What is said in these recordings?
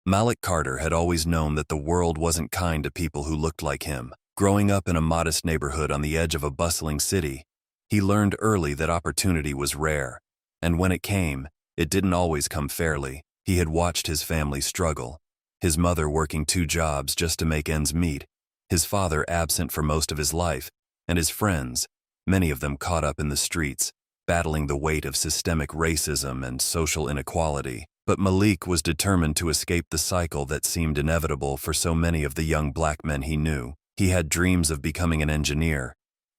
Malik Carter had always known that the world wasn't kind to people who looked like him. Growing up in a modest neighborhood on the edge of a bustling city, he learned early that opportunity was rare, and when it came, it didn't always come fairly. He had watched his family struggle, his mother working 2 jobs just to make ends meet, his father absent for most of his life, and his friends, many of them caught up in the streets, battling the weight of systemic racism and social inequality. But Malik was determined to escape the cycle that seemed inevitable for so many of the young black men he knew. He had dreams of becoming an engineer,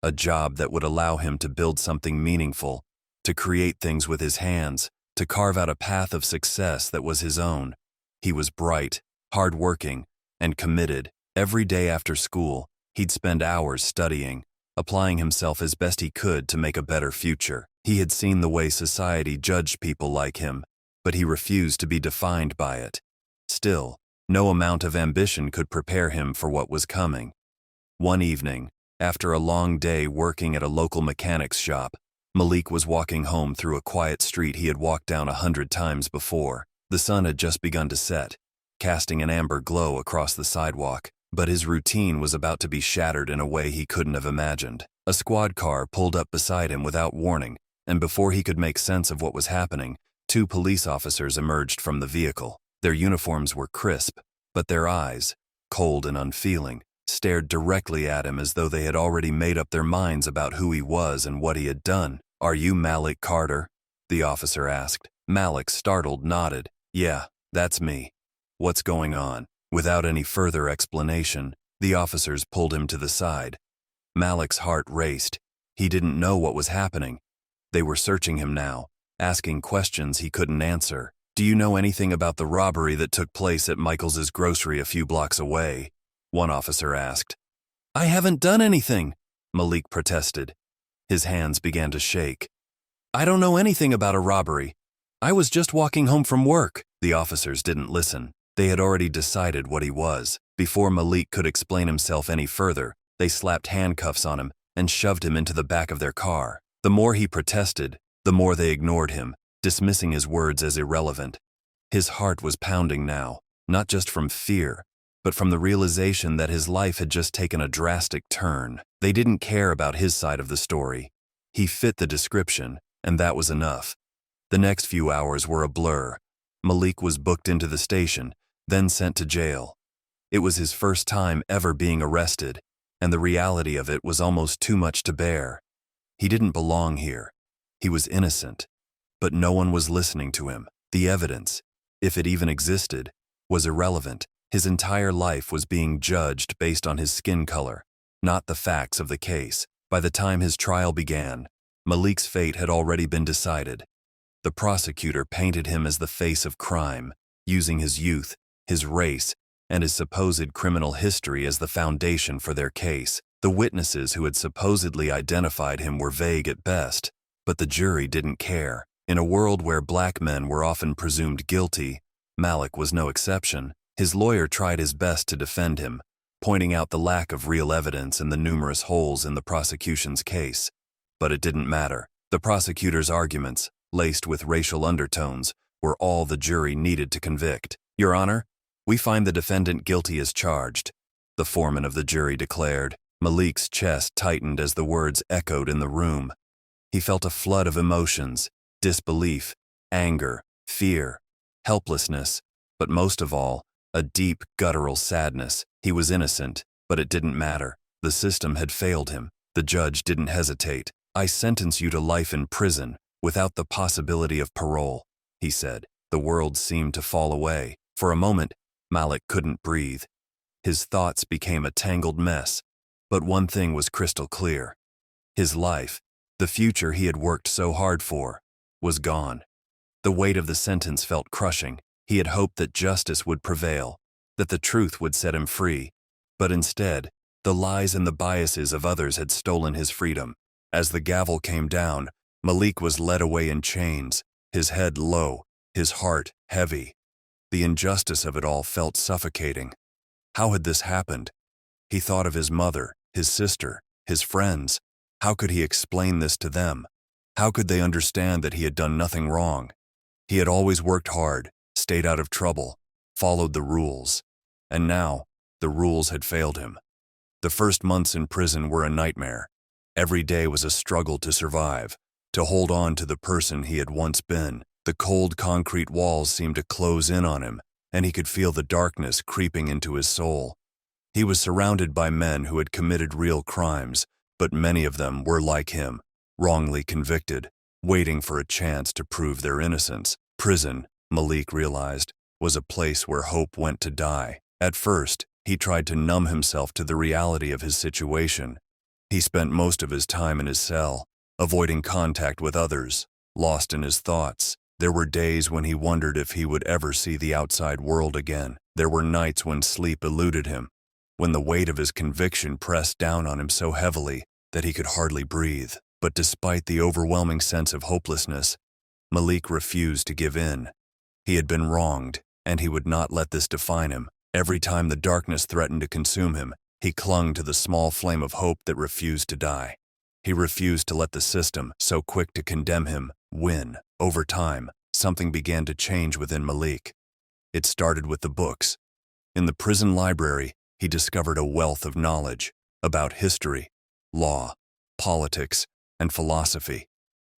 a job that would allow him to build something meaningful, to create things with his hands, to carve out a path of success that was his own. He was bright, hardworking, and committed. Every day after school, he'd spend hours studying, applying himself as best he could to make a better future. He had seen the way society judged people like him, but he refused to be defined by it. Still, no amount of ambition could prepare him for what was coming. One evening, after a long day working at a local mechanic's shop, Malik was walking home through a quiet street he had walked down 100 times before. The sun had just begun to set, casting an amber glow across the sidewalk, but his routine was about to be shattered in a way he couldn't have imagined. A squad car pulled up beside him without warning, and before he could make sense of what was happening, 2 police officers emerged from the vehicle. Their uniforms were crisp, but their eyes, cold and unfeeling, stared directly at him as though they had already made up their minds about who he was and what he had done. "Are you Malik Carter?" the officer asked. Malik, startled, nodded. "Yeah, that's me. What's going on?" Without any further explanation, the officers pulled him to the side. Malik's heart raced. He didn't know what was happening. They were searching him now, asking questions he couldn't answer. "Do you know anything about the robbery that took place at Michaels's grocery a few blocks away?" one officer asked. "I haven't done anything," Malik protested. His hands began to shake. "I don't know anything about a robbery. I was just walking home from work." The officers didn't listen. They had already decided what he was. Before Malik could explain himself any further, they slapped handcuffs on him and shoved him into the back of their car. The more he protested, the more they ignored him, dismissing his words as irrelevant. His heart was pounding now, not just from fear, but from the realization that his life had just taken a drastic turn. They didn't care about his side of the story. He fit the description, and that was enough. The next few hours were a blur. Malik was booked into the station, then sent to jail. It was his first time ever being arrested, and the reality of it was almost too much to bear. He didn't belong here. He was innocent, but no one was listening to him. The evidence, if it even existed, was irrelevant. His entire life was being judged based on his skin color, not the facts of the case. By the time his trial began, Malik's fate had already been decided. The prosecutor painted him as the face of crime, using his youth, his race, and his supposed criminal history as the foundation for their case. The witnesses who had supposedly identified him were vague at best, but the jury didn't care. In a world where black men were often presumed guilty, Malik was no exception. His lawyer tried his best to defend him, pointing out the lack of real evidence and the numerous holes in the prosecution's case. But it didn't matter. The prosecutor's arguments, laced with racial undertones, were all the jury needed to convict. "Your Honor, we find the defendant guilty as charged," the foreman of the jury declared. Malik's chest tightened as the words echoed in the room. He felt a flood of emotions: disbelief, anger, fear, helplessness, but most of all, a deep, guttural sadness. He was innocent, but it didn't matter. The system had failed him. The judge didn't hesitate. "I sentence you to life in prison, without the possibility of parole," he said. The world seemed to fall away. For a moment, Malik couldn't breathe. His thoughts became a tangled mess. But one thing was crystal clear. His life, the future he had worked so hard for, was gone. The weight of the sentence felt crushing. He had hoped that justice would prevail, that the truth would set him free. But instead, the lies and the biases of others had stolen his freedom. As the gavel came down, Malik was led away in chains, his head low, his heart heavy. The injustice of it all felt suffocating. How had this happened? He thought of his mother, his sister, his friends. How could he explain this to them? How could they understand that he had done nothing wrong? He had always worked hard, stayed out of trouble, followed the rules. And now, the rules had failed him. The first months in prison were a nightmare. Every day was a struggle to survive, to hold on to the person he had once been. The cold concrete walls seemed to close in on him, and he could feel the darkness creeping into his soul. He was surrounded by men who had committed real crimes, but many of them were like him, wrongly convicted, waiting for a chance to prove their innocence. Prison, Malik realized, was a place where hope went to die. At first, he tried to numb himself to the reality of his situation. He spent most of his time in his cell, avoiding contact with others, lost in his thoughts. There were days when he wondered if he would ever see the outside world again. There were nights when sleep eluded him, when the weight of his conviction pressed down on him so heavily that he could hardly breathe. But despite the overwhelming sense of hopelessness, Malik refused to give in. He had been wronged, and he would not let this define him. Every time the darkness threatened to consume him, he clung to the small flame of hope that refused to die. He refused to let the system, so quick to condemn him, win. Over time, something began to change within Malik. It started with the books. In the prison library, he discovered a wealth of knowledge about history, law, politics, and philosophy.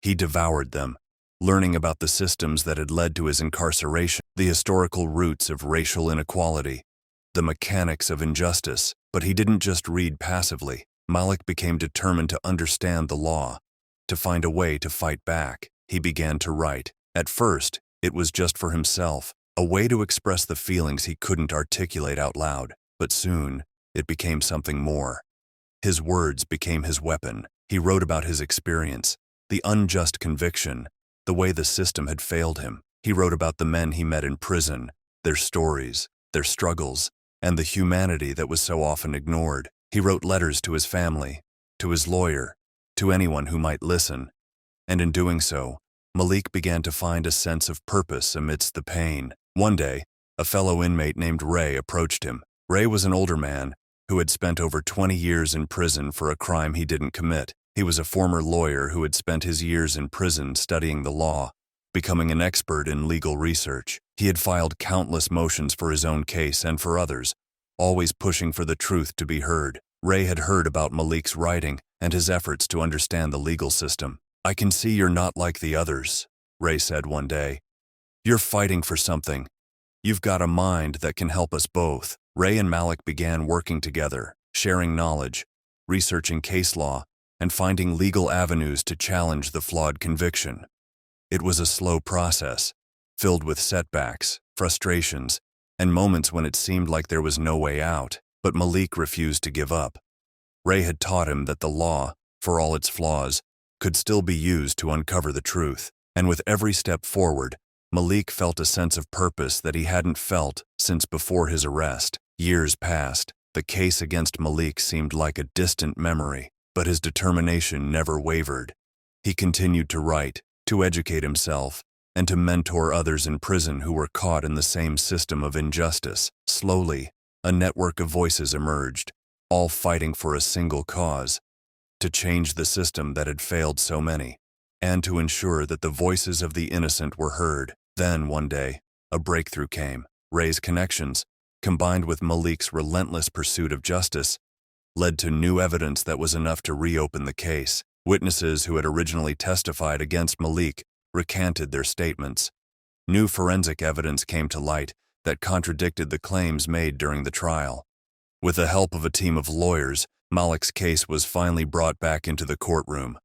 He devoured them, learning about the systems that had led to his incarceration, the historical roots of racial inequality, the mechanics of injustice. But he didn't just read passively. Malik became determined to understand the law, to find a way to fight back. He began to write. At first, it was just for himself, a way to express the feelings he couldn't articulate out loud. But soon, it became something more. His words became his weapon. He wrote about his experience, the unjust conviction, the way the system had failed him. He wrote about the men he met in prison, their stories, their struggles, and the humanity that was so often ignored. He wrote letters to his family, to his lawyer, to anyone who might listen. And in doing so, Malik began to find a sense of purpose amidst the pain. One day, a fellow inmate named Ray approached him. Ray was an older man who had spent over 20 years in prison for a crime he didn't commit. He was a former lawyer who had spent his years in prison studying the law, becoming an expert in legal research. He had filed countless motions for his own case and for others, always pushing for the truth to be heard. Ray had heard about Malik's writing and his efforts to understand the legal system. "I can see you're not like the others," Ray said one day. "You're fighting for something. You've got a mind that can help us both." Ray and Malik began working together, sharing knowledge, researching case law, and finding legal avenues to challenge the flawed conviction. It was a slow process, filled with setbacks, frustrations, and moments when it seemed like there was no way out. But Malik refused to give up. Ray had taught him that the law, for all its flaws, could still be used to uncover the truth. And with every step forward, Malik felt a sense of purpose that he hadn't felt since before his arrest. Years passed. The case against Malik seemed like a distant memory, but his determination never wavered. He continued to write, to educate himself, and to mentor others in prison who were caught in the same system of injustice. Slowly, a network of voices emerged, all fighting for a single cause: to change the system that had failed so many, and to ensure that the voices of the innocent were heard. Then, one day, a breakthrough came. Ray's connections, combined with Malik's relentless pursuit of justice, led to new evidence that was enough to reopen the case. Witnesses who had originally testified against Malik recanted their statements. New forensic evidence came to light that contradicted the claims made during the trial. With the help of a team of lawyers, Malik's case was finally brought back into the courtroom.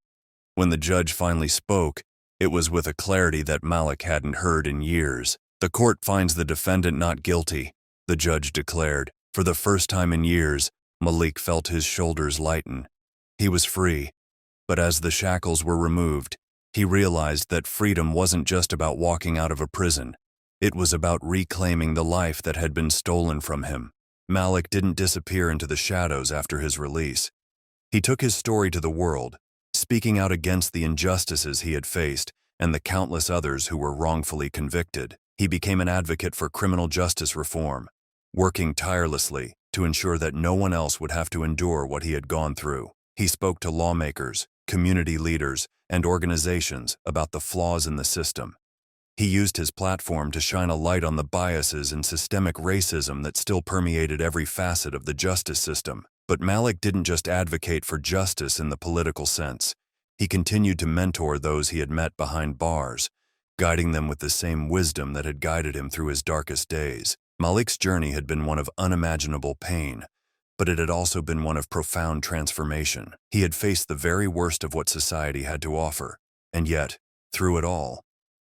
When the judge finally spoke, it was with a clarity that Malik hadn't heard in years. "The court finds the defendant not guilty," the judge declared. For the first time in years, Malik felt his shoulders lighten. He was free. But as the shackles were removed, he realized that freedom wasn't just about walking out of a prison. It was about reclaiming the life that had been stolen from him. Malik didn't disappear into the shadows after his release. He took his story to the world, speaking out against the injustices he had faced and the countless others who were wrongfully convicted. He became an advocate for criminal justice reform, working tirelessly to ensure that no one else would have to endure what he had gone through. He spoke to lawmakers, community leaders, and organizations about the flaws in the system. He used his platform to shine a light on the biases and systemic racism that still permeated every facet of the justice system. But Malik didn't just advocate for justice in the political sense. He continued to mentor those he had met behind bars, guiding them with the same wisdom that had guided him through his darkest days. Malik's journey had been one of unimaginable pain, but it had also been one of profound transformation. He had faced the very worst of what society had to offer, and yet, through it all,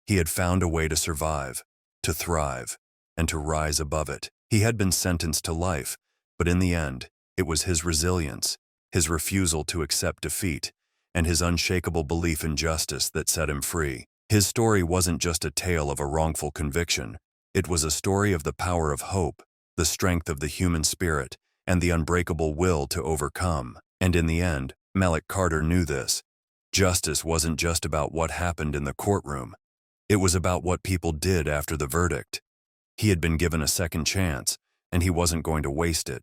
he had found a way to survive, to thrive, and to rise above it. He had been sentenced to life, but in the end, it was his resilience, his refusal to accept defeat, and his unshakable belief in justice that set him free. His story wasn't just a tale of a wrongful conviction. It was a story of the power of hope, the strength of the human spirit, and the unbreakable will to overcome. And in the end, Malik Carter knew this. Justice wasn't just about what happened in the courtroom. It was about what people did after the verdict. He had been given a second chance, and he wasn't going to waste it.